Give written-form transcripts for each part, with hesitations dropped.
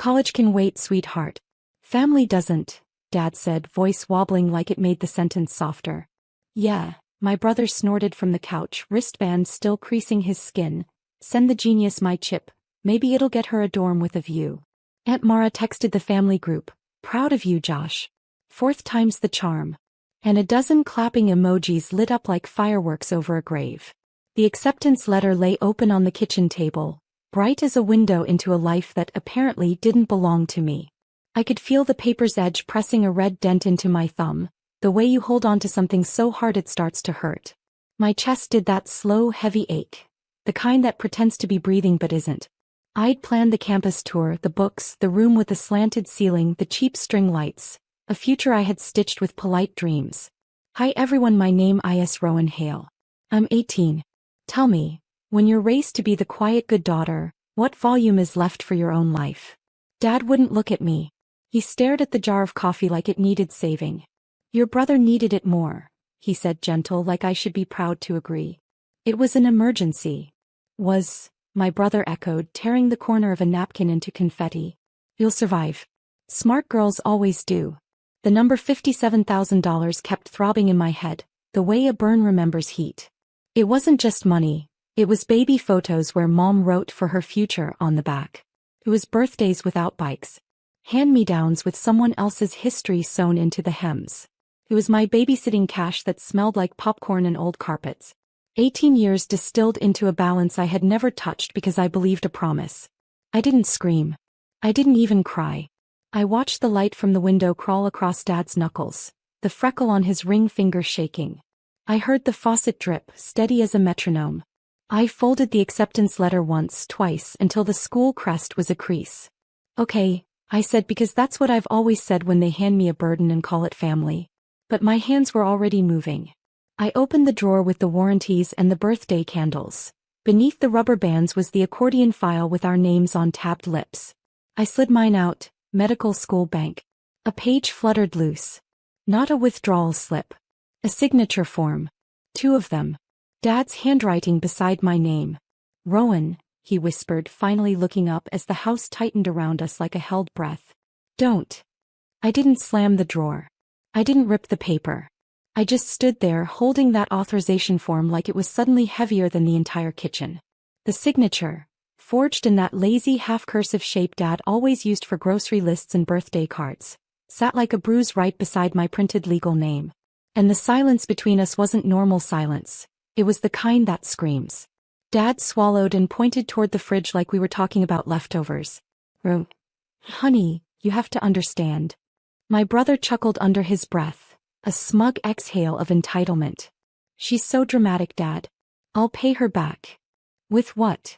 College can wait, sweetheart. Family doesn't, Dad said, voice wobbling like it made the sentence softer. Yeah, my brother snorted from the couch, wristbands still creasing his skin. Send the genius my chip, maybe it'll get her a dorm with a view. Aunt Mara texted the family group, proud of you, Josh. Fourth time's the charm. And a dozen clapping emojis lit up like fireworks over a grave. The acceptance letter lay open on the kitchen table, bright as a window into a life that apparently didn't belong to me. I could feel the paper's edge pressing a red dent into my thumb, the way you hold on to something so hard it starts to hurt. My chest did that slow, heavy ache, the kind that pretends to be breathing but isn't. I'd planned the campus tour, the books, the room with the slanted ceiling, the cheap string lights, a future I had stitched with polite dreams. Hi everyone, my name is Rowan Hale. I'm 18. Tell me, when you're raised to be the quiet good daughter, what volume is left for your own life? Dad wouldn't look at me. He stared at the jar of coffee like it needed saving. Your brother needed it more, he said, gentle, like I should be proud to agree. It was an emergency. Was, my brother echoed, tearing the corner of a napkin into confetti. You'll survive. Smart girls always do. The number $57,000 kept throbbing in my head, the way a burn remembers heat. It wasn't just money, it was baby photos where Mom wrote for her future on the back. It was birthdays without bikes. Hand-me-downs with someone else's history sewn into the hems. It was my babysitting cash that smelled like popcorn and old carpets. 18 years distilled into a balance I had never touched because I believed a promise. I didn't scream. I didn't even cry. I watched the light from the window crawl across Dad's knuckles, the freckle on his ring finger shaking. I heard the faucet drip, steady as a metronome. I folded the acceptance letter once, twice, until the school crest was a crease. Okay, I said, because that's what I've always said when they hand me a burden and call it family. But my hands were already moving. I opened the drawer with the warranties and the birthday candles. Beneath the rubber bands was the accordion file with our names on tabbed lips. I slid mine out, medical school bank. A page fluttered loose. Not a withdrawal slip. A signature form. 2 of them. Dad's handwriting beside my name. Rowan, he whispered, finally looking up as the house tightened around us like a held breath. Don't. I didn't slam the drawer. I didn't rip the paper. I just stood there holding that authorization form like it was suddenly heavier than the entire kitchen. The signature, forged in that lazy half-cursive shape Dad always used for grocery lists and birthday cards, sat like a bruise right beside my printed legal name. And the silence between us wasn't normal silence. It was the kind that screams. Dad swallowed and pointed toward the fridge like we were talking about leftovers. Honey, you have to understand. My brother chuckled under his breath, a smug exhale of entitlement. She's so dramatic, Dad. I'll pay her back. With what?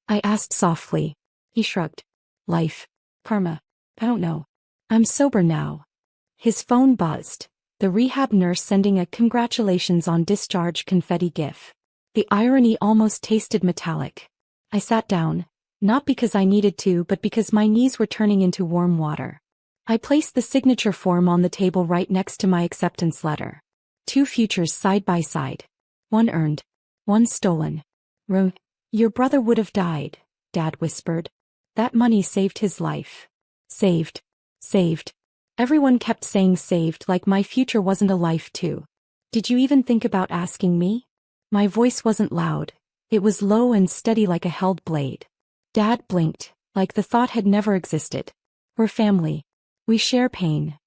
I asked softly. He shrugged. Life. Karma. I don't know. I'm sober now. His phone buzzed. The rehab nurse sending a congratulations on discharge confetti gif. The irony almost tasted metallic. I sat down, not because I needed to but because my knees were turning into warm water. I placed the signature form on the table right next to my acceptance letter. 2 futures side by side. One earned. One stolen. Your brother would have died, Dad whispered. That money saved his life. Saved. Saved. Everyone kept saying saved like my future wasn't a life too. Did you even think about asking me? My voice wasn't loud. It was low and steady like a held blade. Dad blinked, like the thought had never existed. We're family. We share pain.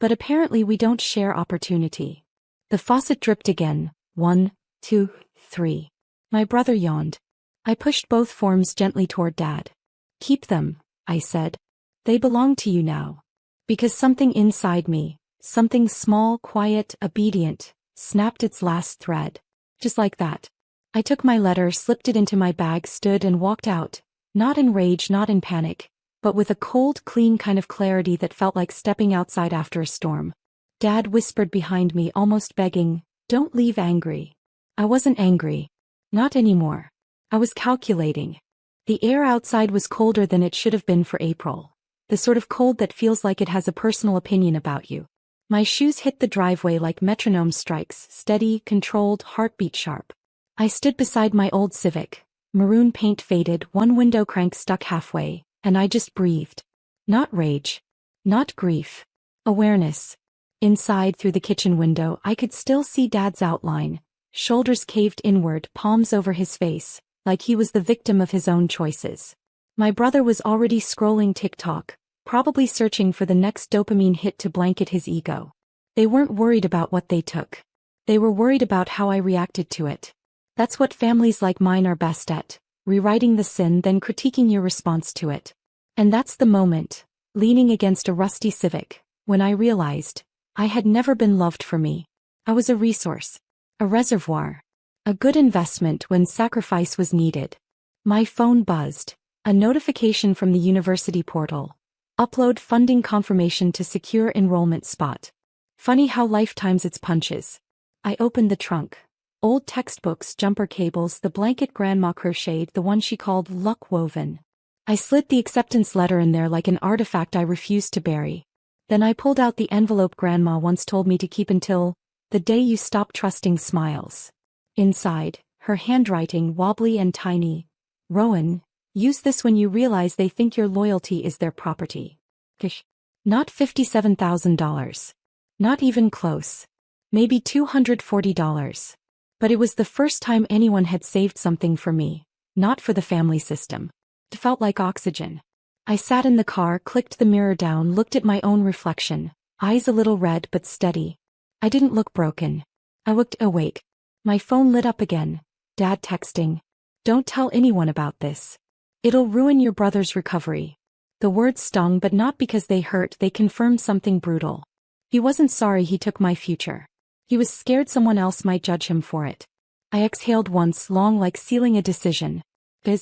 But apparently we don't share opportunity. The faucet dripped again. 1, 2, 3. My brother yawned. I pushed both forms gently toward Dad. Keep them, I said. They belong to you now. Because something inside me, something small, quiet, obedient, snapped its last thread. Just like that. I took my letter, slipped it into my bag, stood and walked out, not in rage, not in panic, but with a cold, clean kind of clarity that felt like stepping outside after a storm. Dad whispered behind me, almost begging, "Don't leave angry." I wasn't angry. Not anymore. I was calculating. The air outside was colder than it should have been for April. The sort of cold that feels like it has a personal opinion about you. My shoes hit the driveway like metronome strikes, steady, controlled, heartbeat sharp. I stood beside my old Civic, maroon paint faded, one window crank stuck halfway, and I just breathed. Not rage. Not grief. Awareness. Inside through the kitchen window I could still see Dad's outline, shoulders caved inward, palms over his face, like he was the victim of his own choices. My brother was already scrolling TikTok, probably searching for the next dopamine hit to blanket his ego. They weren't worried about what they took. They were worried about how I reacted to it. That's what families like mine are best at, rewriting the sin then critiquing your response to it. And that's the moment, leaning against a rusty Civic, when I realized I had never been loved for me. I was a resource, a reservoir, a good investment when sacrifice was needed. My phone buzzed, a notification from the university portal. Upload funding confirmation to secure enrollment spot. Funny how life times its punches. I opened the trunk. Old textbooks, jumper cables, the blanket Grandma crocheted, the one she called luck woven. I slid the acceptance letter in there like an artifact I refused to bury. Then I pulled out the envelope Grandma once told me to keep until the day you stop trusting smiles. Inside, her handwriting wobbly and tiny. Rowan, use this when you realize they think your loyalty is their property. Kish. Not $57,000. Not even close. Maybe $240. But it was the first time anyone had saved something for me, not for the family system. It felt like oxygen. I sat in the car, clicked the mirror down, looked at my own reflection, eyes a little red but steady. I didn't look broken. I looked awake. My phone lit up again. Dad texting. Don't tell anyone about this. It'll ruin your brother's recovery. The words stung, but not because they hurt, they confirmed something brutal. He wasn't sorry he took my future. He was scared someone else might judge him for it. I exhaled once, long, like sealing a decision.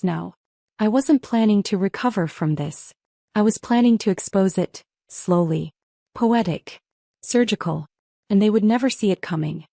Now. I wasn't planning to recover from this. I was planning to expose it, slowly. Poetic. Surgical. And they would never see it coming.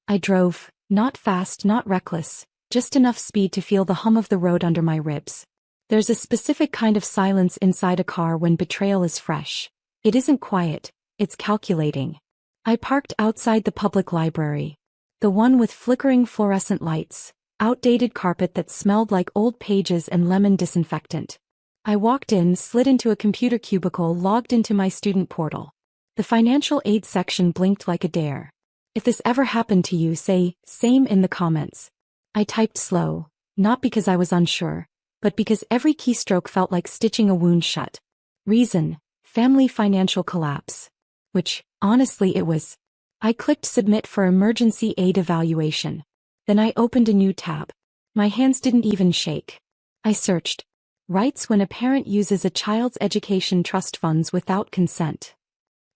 I drove, not fast, not reckless, just enough speed to feel the hum of the road under my ribs. There's a specific kind of silence inside a car when betrayal is fresh. It isn't quiet, it's calculating. I parked outside the public library. The one with flickering fluorescent lights, outdated carpet that smelled like old pages and lemon disinfectant. I walked in, slid into a computer cubicle, logged into my student portal. The financial aid section blinked like a dare. If this ever happened to you, say, same in the comments. I typed slow, not because I was unsure, but because every keystroke felt like stitching a wound shut. Reason, family financial collapse. Which, honestly, it was. I clicked submit for emergency aid evaluation. Then I opened a new tab. My hands didn't even shake. I searched. Rights when a parent uses a child's education trust funds without consent.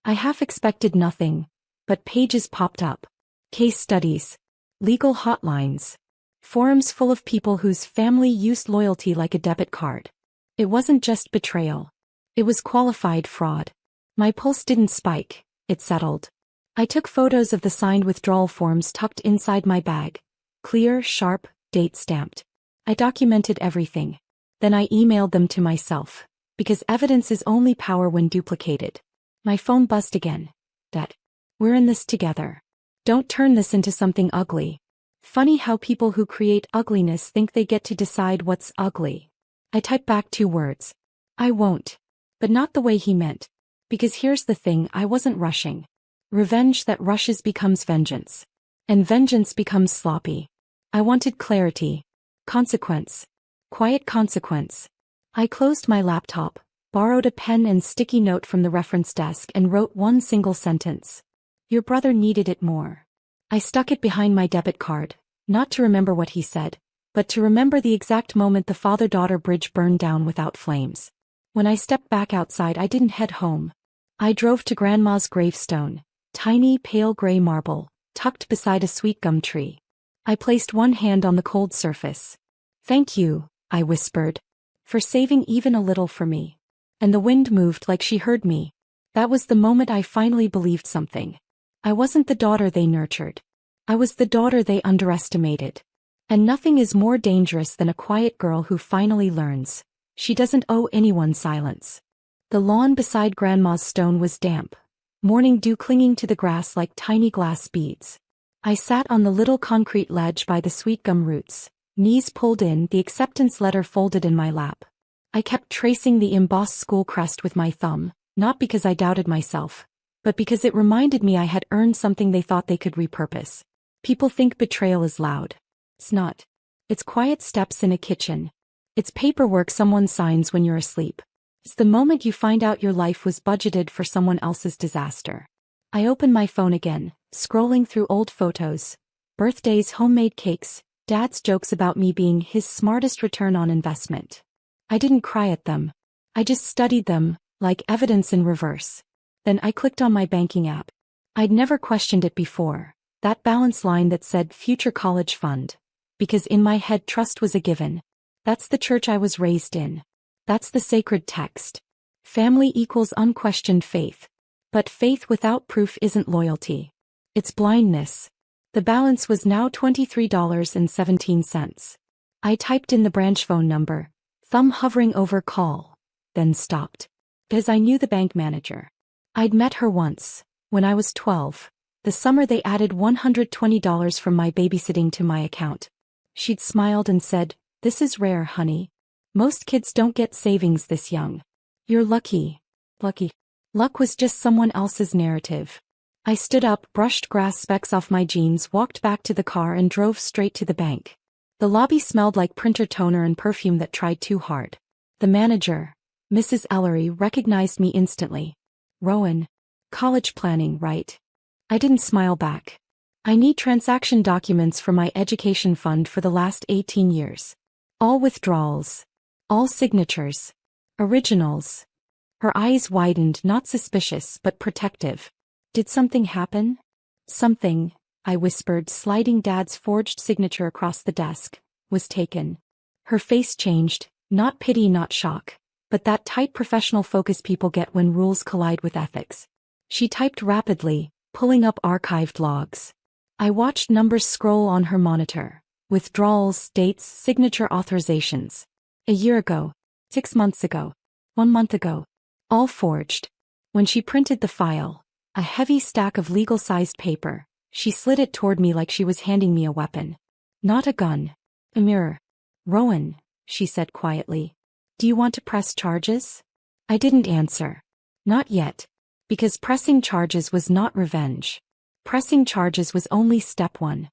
I half expected nothing, but pages popped up. Case studies. Legal hotlines. Forums full of people whose family used loyalty like a debit card. It wasn't just betrayal. It was qualified fraud. My pulse didn't spike, it settled. I took photos of the signed withdrawal forms tucked inside my bag. Clear, sharp, date stamped. I documented everything. Then I emailed them to myself. Because evidence is only power when duplicated. My phone buzzed again. Dad. We're in this together. Don't turn this into something ugly. Funny how people who create ugliness think they get to decide what's ugly. I typed back 2 words. I won't. But not the way he meant. Because here's the thing, I wasn't rushing. Revenge that rushes becomes vengeance. And vengeance becomes sloppy. I wanted clarity. Consequence. Quiet consequence. I closed my laptop, borrowed a pen and sticky note from the reference desk and wrote one single sentence. Your brother needed it more. I stuck it behind my debit card, not to remember what he said, but to remember the exact moment the father-daughter bridge burned down without flames. When I stepped back outside, I didn't head home. I drove to Grandma's gravestone, tiny pale gray marble, tucked beside a sweet gum tree. I placed one hand on the cold surface. Thank you, I whispered, for saving even a little for me. And the wind moved like she heard me. That was the moment I finally believed something. I wasn't the daughter they nurtured. I was the daughter they underestimated. And nothing is more dangerous than a quiet girl who finally learns. She doesn't owe anyone silence. The lawn beside Grandma's stone was damp. Morning dew clinging to the grass like tiny glass beads. I sat on the little concrete ledge by the sweet gum roots, knees pulled in, the acceptance letter folded in my lap. I kept tracing the embossed school crest with my thumb, not because I doubted myself, but because it reminded me I had earned something they thought they could repurpose. People think betrayal is loud. It's not. It's quiet steps in a kitchen. It's paperwork someone signs when you're asleep. It's the moment you find out your life was budgeted for someone else's disaster. I opened my phone again, scrolling through old photos, birthdays, homemade cakes, Dad's jokes about me being his smartest return on investment. I didn't cry at them. I just studied them, like evidence in reverse. Then I clicked on my banking app. I'd never questioned it before, that balance line that said future college fund. Because in my head trust was a given. That's the church I was raised in. That's the sacred text. Family equals unquestioned faith. But faith without proof isn't loyalty. It's blindness. The balance was now $23.17. I typed in the branch phone number, thumb hovering over call, then stopped. Because I knew the bank manager. I'd met her once, when I was 12, the summer they added $120 from my babysitting to my account. She'd smiled and said, "This is rare, honey. Most kids don't get savings this young. You're lucky." Lucky. Luck was just someone else's narrative. I stood up, brushed grass specks off my jeans, walked back to the car and drove straight to the bank. The lobby smelled like printer toner and perfume that tried too hard. The manager, Mrs. Ellery, recognized me instantly. "Rowan. College planning, right?" I didn't smile back. "I need transaction documents for my education fund for the last 18 years. All withdrawals. All signatures. Originals." Her eyes widened, not suspicious, but protective. "Did something happen?" "Something," I whispered, sliding Dad's forged signature across the desk, "was taken." Her face changed, not pity, not shock, but that tight professional focus people get when rules collide with ethics. She typed rapidly, pulling up archived logs. I watched numbers scroll on her monitor. Withdrawals, dates, signature authorizations. A year ago. 6 months ago. 1 month ago. All forged. When she printed the file, a heavy stack of legal-sized paper, she slid it toward me like she was handing me a weapon. Not a gun. A mirror. "Rowan," she said quietly. "Do you want to press charges?" I didn't answer. Not yet. Because pressing charges was not revenge. Pressing charges was only step one.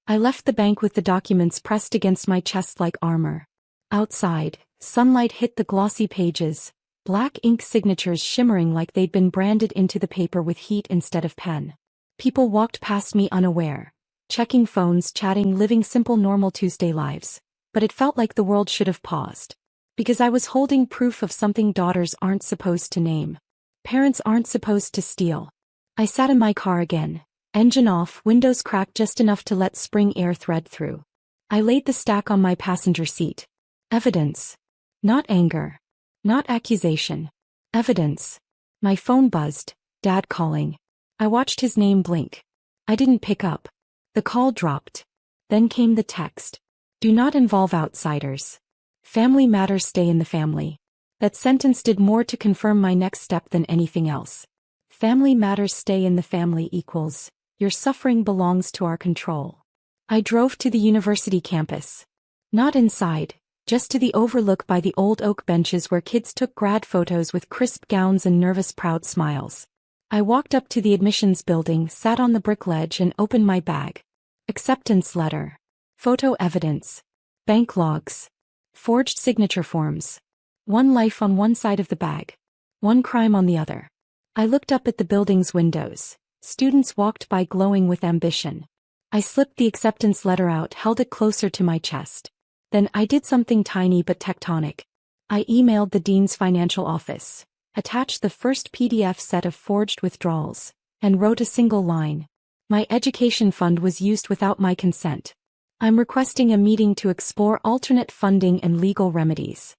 I left the bank with the documents pressed against my chest like armor. Outside, sunlight hit the glossy pages, black ink signatures shimmering like they'd been branded into the paper with heat instead of pen. People walked past me unaware, checking phones, chatting, living simple normal Tuesday lives. But it felt like the world should have paused. Because I was holding proof of something daughters aren't supposed to name. Parents aren't supposed to steal. I sat in my car again, engine off, windows cracked just enough to let spring air thread through. I laid the stack on my passenger seat. Evidence. Not anger. Not accusation. Evidence. My phone buzzed. Dad calling. I watched his name blink. I didn't pick up. The call dropped. Then came the text. "Do not involve outsiders. Family matters stay in the family." That sentence did more to confirm my next step than anything else. Family matters stay in the family equals, your suffering belongs to our control. I drove to the university campus. Not inside, just to the overlook by the old oak benches where kids took grad photos with crisp gowns and nervous proud smiles. I walked up to the admissions building, sat on the brick ledge and opened my bag. Acceptance letter. Photo evidence. Bank logs. Forged signature forms. One life on one side of the bag. One crime on the other. I looked up at the building's windows. Students walked by glowing with ambition. I slipped the acceptance letter out, held it closer to my chest. Then I did something tiny but tectonic. I emailed the dean's financial office, attached the first PDF set of forged withdrawals, and wrote a single line. My education fund was used without my consent. I'm requesting a meeting to explore alternate funding and legal remedies.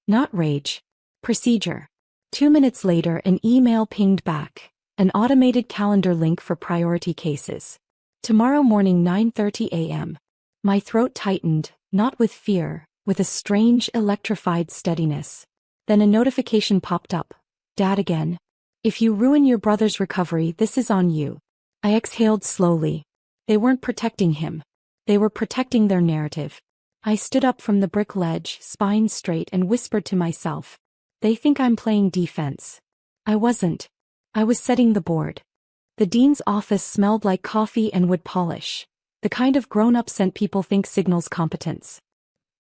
Not rage. Procedure. 2 minutes later, an email pinged back. An automated calendar link for priority cases. Tomorrow morning 9:30 a.m. My throat tightened, not with fear, with a strange electrified steadiness. Then a notification popped up. Dad again. If you ruin your brother's recovery, this is on you. I exhaled slowly. They weren't protecting him. They were protecting their narrative. I stood up from the brick ledge, spine straight, and whispered to myself. They think I'm playing defense. I wasn't. I was setting the board. The dean's office smelled like coffee and wood polish, the kind of grown-up scent people think signals competence.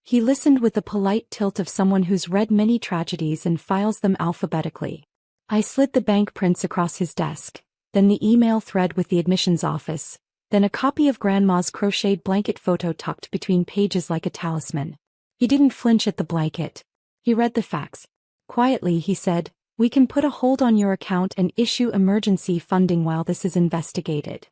He listened with the polite tilt of someone who's read many tragedies and files them alphabetically. I slid the bank prints across his desk, then the email thread with the admissions office, then a copy of Grandma's crocheted blanket photo tucked between pages like a talisman. He didn't flinch at the blanket. He read the facts. Quietly he said, "We can put a hold on your account and issue emergency funding while this is investigated."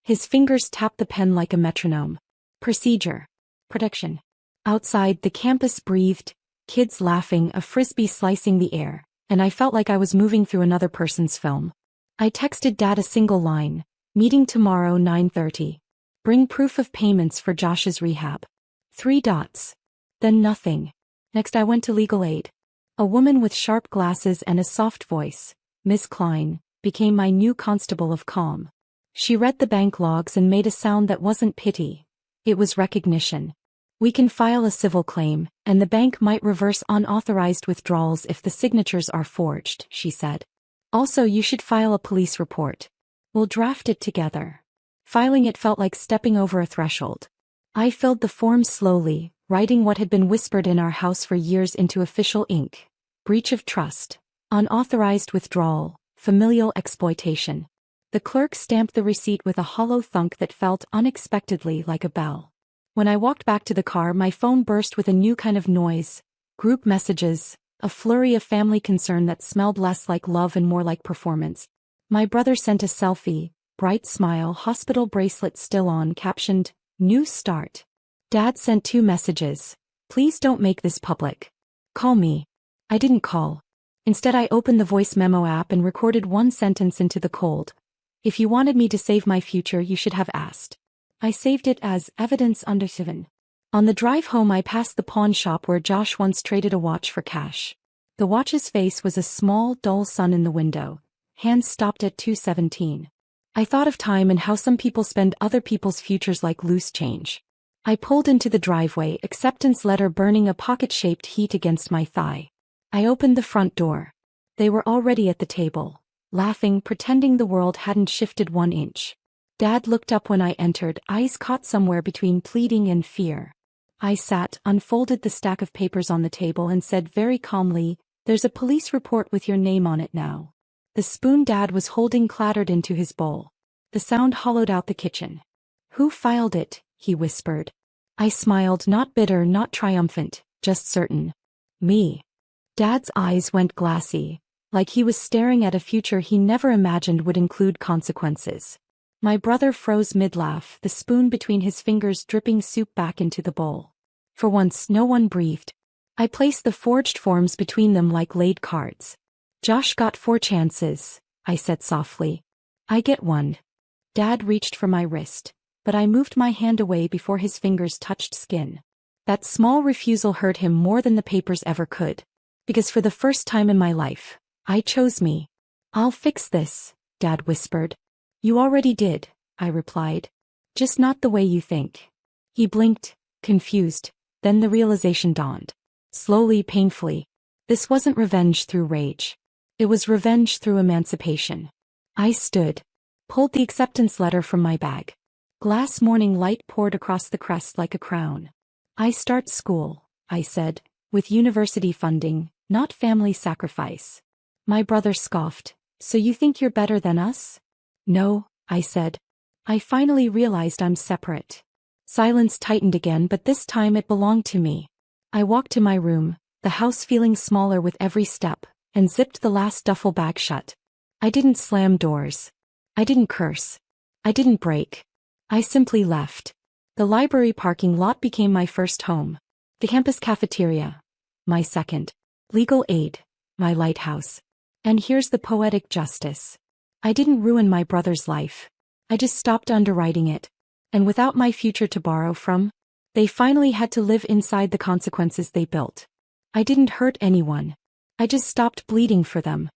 His fingers tapped the pen like a metronome. Procedure. Protection. Outside, the campus breathed, kids laughing, a frisbee slicing the air, and I felt like I was moving through another person's film. I texted Dad a single line, "Meeting tomorrow 9:30. Bring proof of payments for Josh's rehab." 3 dots. Then nothing. Next I went to legal aid. A woman with sharp glasses and a soft voice, Miss Klein, became my new constable of calm. She read the bank logs and made a sound that wasn't pity. It was recognition. "We can file a civil claim, and the bank might reverse unauthorized withdrawals if the signatures are forged," she said. "Also, you should file a police report. We'll draft it together." Filing it felt like stepping over a threshold. I filled the form slowly, writing what had been whispered in our house for years into official ink. Breach of trust, unauthorized withdrawal, familial exploitation. The clerk stamped the receipt with a hollow thunk that felt unexpectedly like a bell. When I walked back to the car, my phone burst with a new kind of noise. Group messages, a flurry of family concern that smelled less like love and more like performance. My brother sent a selfie, bright smile, hospital bracelet still on, captioned, "New start." Dad sent 2 messages. "Please don't make this public. Call me." I didn't call. Instead, I opened the voice memo app and recorded one sentence into the cold. "If you wanted me to save my future, you should have asked." I saved it as evidence under 7. On the drive home, I passed the pawn shop where Josh once traded a watch for cash. The watch's face was a small, dull sun in the window. Hands stopped at 217. I thought of time and how some people spend other people's futures like loose change. I pulled into the driveway, acceptance letter burning a pocket-shaped heat against my thigh. I opened the front door. They were already at the table, laughing, pretending the world hadn't shifted 1 inch. Dad looked up when I entered, eyes caught somewhere between pleading and fear. I sat, unfolded the stack of papers on the table and said very calmly, "There's a police report with your name on it now." The spoon Dad was holding clattered into his bowl. The sound hollowed out the kitchen. "Who filed it?" he whispered. I smiled, not bitter, not triumphant, just certain. "Me." Dad's eyes went glassy, like he was staring at a future he never imagined would include consequences. My brother froze mid-laugh, the spoon between his fingers dripping soup back into the bowl. For once, no one breathed. I placed the forged forms between them like laid cards. "Josh got 4 chances," I said softly. "I get 1. Dad reached for my wrist, but I moved my hand away before his fingers touched skin. That small refusal hurt him more than the papers ever could. Because for the first time in my life, I chose me. "I'll fix this," Dad whispered. "You already did," I replied. "Just not the way you think." He blinked, confused, then the realization dawned. Slowly, painfully. This wasn't revenge through rage. It was revenge through emancipation. I stood, pulled the acceptance letter from my bag. Glass morning light poured across the crest like a crown. "I start school," I said, "with university funding, not family sacrifice." My brother scoffed. "So you think you're better than us?" "No," I said. "I finally realized I'm separate." Silence tightened again, but this time it belonged to me. I walked to my room, the house feeling smaller with every step, and zipped the last duffel bag shut. I didn't slam doors. I didn't curse. I didn't break. I simply left. The library parking lot became my first home. The campus cafeteria, my second. Legal aid, my lighthouse. And here's the poetic justice. I didn't ruin my brother's life. I just stopped underwriting it. And without my future to borrow from, they finally had to live inside the consequences they built. I didn't hurt anyone. I just stopped bleeding for them.